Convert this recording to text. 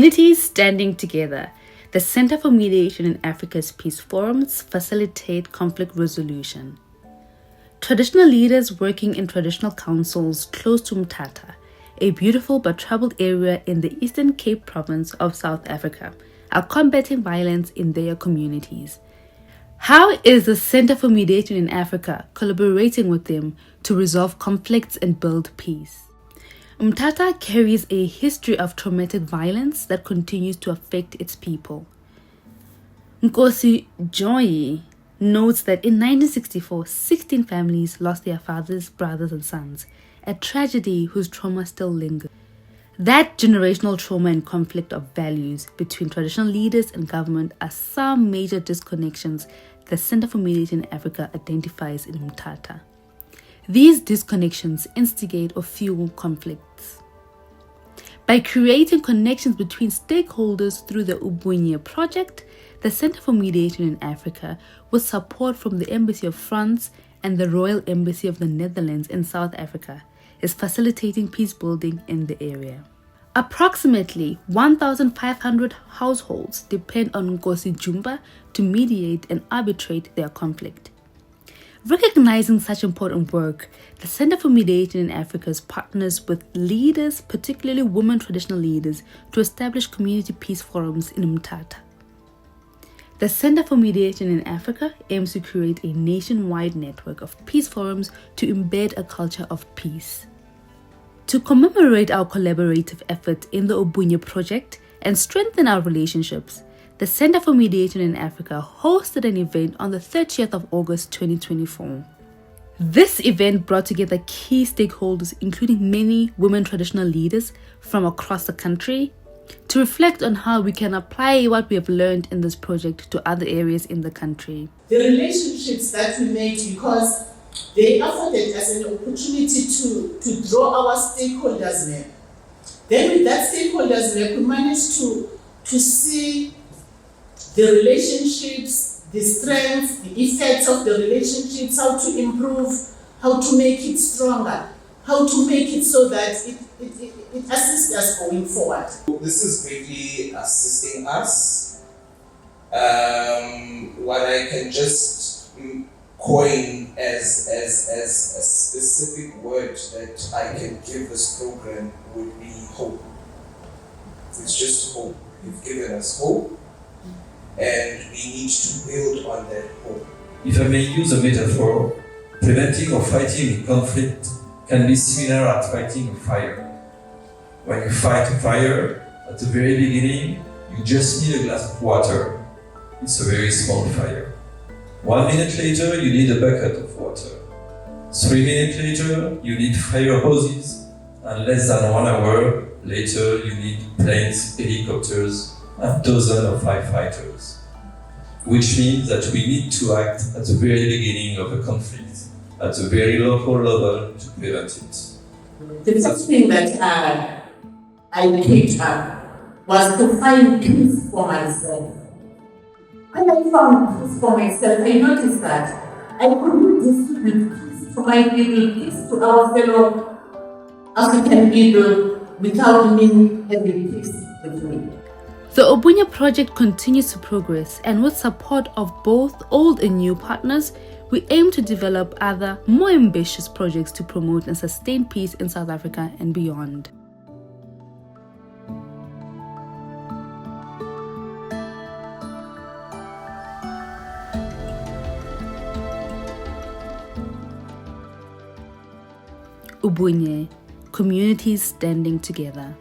Communities standing together. The Center for Mediation in Africa's Peace Forums facilitate conflict resolution. Traditional leaders working in traditional councils close to Mthatha, a beautiful but troubled area in the Eastern Cape province of South Africa, are combating violence in their communities. How is the Center for Mediation in Africa collaborating with them to resolve conflicts and build peace? Mthatha carries a history of traumatic violence that continues to affect its people. Nkosi Joy notes that in 1964, 16 families lost their fathers, brothers, and sons, a tragedy whose trauma still lingers. That generational trauma and conflict of values between traditional leaders and government are some major disconnections the Center for Mediation in Africa identifies in Mthatha. These disconnections instigate or fuel conflicts. By creating connections between stakeholders through the Ubunye Project, the Center for Mediation in Africa, with support from the Embassy of France and the Royal Embassy of the Netherlands in South Africa, is facilitating peace building in the area. Approximately 1,500 households depend on Nkosi Jumba to mediate and arbitrate their conflict. Recognizing such important work, the Center for Mediation in Africa partners with leaders, particularly women traditional leaders, to establish community peace forums in Mthatha. The Center for Mediation in Africa aims to create a nationwide network of peace forums to embed a culture of peace. To commemorate our collaborative effort in the Ubunye Project and strengthen our relationships, the Center for Mediation in Africa hosted an event on the 30th of August 2024. This event brought together key stakeholders, including many women traditional leaders from across the country, to reflect on how we can apply what we have learned in this project to other areas in the country. The relationships that we made, because they afforded us an opportunity to draw our stakeholders map. Then with that stakeholders map, we managed to see the relationships, the strengths, the effects of the relationships, how to improve, how to make it stronger, how to make it so that it assists us going forward. This is greatly assisting us. What I can just coin as a specific word that I can give this program would be hope. It's just hope. You've given us hope, and we need to build on that hope. If I may use a metaphor, preventing or fighting a conflict can be similar at fighting a fire. When you fight a fire, at the very beginning, you just need a glass of water. It's a very small fire. 1 minute later, you need a bucket of water. 3 minutes later, you need fire hoses, and less than 1 hour later, you need planes, helicopters, and dozens of firefighters. Which means that we need to act at the very beginning of a conflict, at the very local level, to prevent it. The first thing that I picked up was to find peace for myself. When I found peace for myself, I noticed that I couldn't distribute peace to my people, peace to our fellow African people without me having peace with me. The Ubunye Project continues to progress, and with support of both old and new partners, we aim to develop other, more ambitious projects to promote and sustain peace in South Africa and beyond. Ubunye, communities standing together.